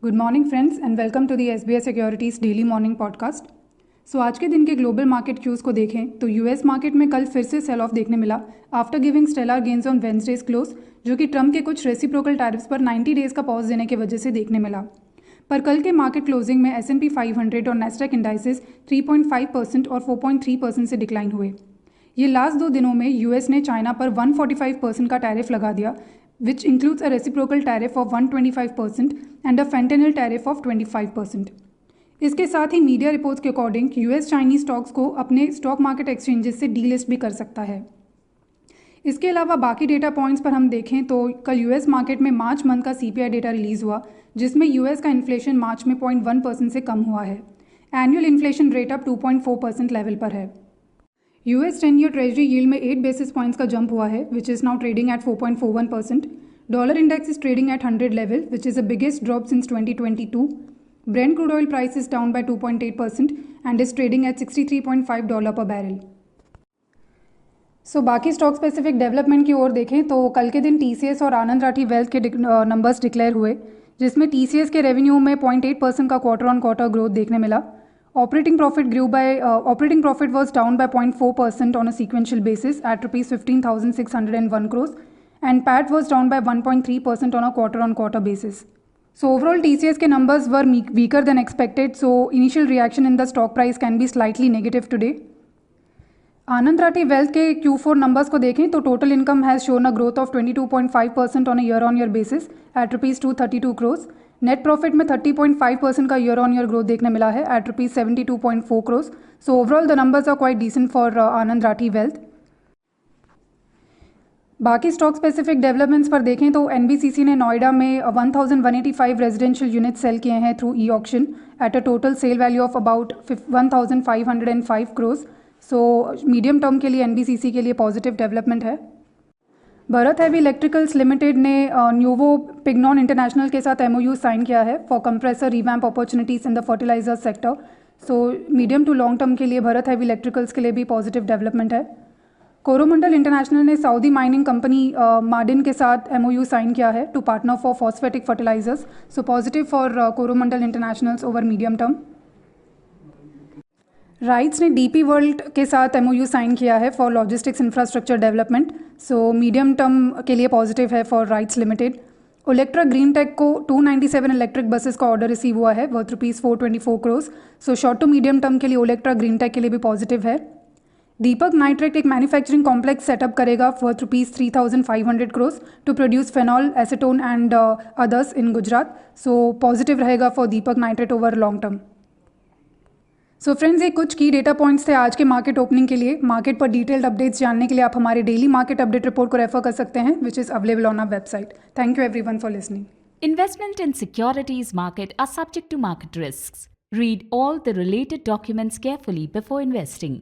Good morning friends and welcome to the SBI securities daily morning podcast. So आज के दिन के global market queues को देखें तो यूएस मार्केट में कल फिर से सेल ऑफ देखने मिला after giving stellar gains on Wednesday's close, जो कि ट्रम्प के कुछ रेसिप्रोकल टैरिफ्स पर 90 डेज का पॉज देने की वजह से देखने मिला। पर कल के मार्केट क्लोजिंग में S&P 500 और नेस्डैक इंडाइसेस 3.5% और 4.3% से डिक्लाइन हुए। ये लास्ट 2 दिनों में यूएस ने चाइना पर 145% का टैरिफ लगा दिया, which includes a reciprocal tariff of 125% and a fentanyl tariff of 25%। इसके साथ ही मीडिया रिपोर्ट्स के अकॉर्डिंग यूएस चाइनीज स्टॉक्स को अपने स्टॉक मार्केट एक्सचेंजेस से डीलिस्ट भी कर सकता है। इसके अलावा बाकी डेटा पॉइंट्स पर हम देखें तो कल यूएस मार्केट में मार्च मंथ का CPI डेटा रिलीज़ हुआ, जिसमें यूएस का इन्फ्लेशन मार्च में 0.1% से कम हुआ है। एनुअल इन्फ्लेशन रेट अब 2.4% लेवल पर है। यूएस 10-year ट्रेजरी यील्ड में 8 बेसिस पॉइंट्स का जंप हुआ है, which is now trading at 4.41%। Dollar index is trading at 100 level, which is the biggest drop since 2022। Brent crude oil price is down by 2.8% and is trading at $63.5 पर barrel. सो बाकी stock specific development की ओर देखें तो कल के दिन TCS और आनंद Rathi wealth के नंबर्स डिक्लेयर हुए, जिसमें TCS के रेवेन्यू में 0.8% का क्वार्टर ऑन क्वार्टर ग्रोथ देखने मिला। Operating profit was down by 0.4% on a sequential basis at rupees 15,601 crores, and PAT was down by 1.3% on a quarter-on-quarter basis. So overall, TCS के numbers were weaker than expected, so initial reaction in the stock price can be slightly negative today. Anand Rathi wealth के Q4 numbers को देखें तो total income has shown a growth of 22.5% on a year on year basis at rupees 232 crores. Net profit में 30.5% का year on year growth देखने मिला है at rupees 72.4 crores. So overall the numbers are quite decent for Anand Rathi wealth. बाकी stock specific developments पर देखें तो NBCC ने नोएडा में 1185 रेजिडेंशियल यूनिट सेल किए हैं through e auction at a total sale value of about 1505 crores. So medium term के लिए NBCC के लिए पॉजिटिव डेवलपमेंट है। भारत हैवी इलेक्ट्रिकल्स लिमिटेड ने न्यूवो पिग्नॉन इंटरनेशनल के साथ MOU साइन किया है for compressor revamp opportunities in the fertiliser sector. So medium to long term के लिए भारत हैवी इलेक्ट्रिकल्स के लिए भी पॉजिटिव डेवलपमेंट है। कोरोमंडल इंटरनेशनल ने सऊदी माइनिंग कंपनी मार्डिन के साथ MOU साइन किया है to partner for phosphatic fertilisers. So positive for Coromandel internationals over medium term. RITES ने DP वर्ल्ड के साथ MOU साइन किया है for logistics infrastructure development. So medium term के लिए पॉजिटिव है for RITES limited. Olectra green tech को 297 इलेक्ट्रिक बसेस का ऑर्डर रिसीव हुआ है worth rupees 424 crores. So short to medium term के लिए ओलेक्ट्रा ग्रीन टेक के लिए भी पॉजिटिव है। दीपक नाइट्रेट एक मैन्युफैक्चरिंग कॉम्प्लेक्स सेटअप करेगा worth rupees 3500 crores to produce phenol, acetone and others in Gujarat. So positive रहेगा for Deepak nitrate over long term. So friends, ये कुछ की डेटा पॉइंट्स थे आज के मार्केट ओपनिंग के लिए। मार्केट पर डिटेल्ड अपडेट्स जानने के लिए आप हमारे डेली मार्केट अपडेट रिपोर्ट को रेफर कर सकते हैं, which is available on our website. Thank you everyone for listening. Investment in securities market are subject to market risks. Read all the related documents carefully before investing.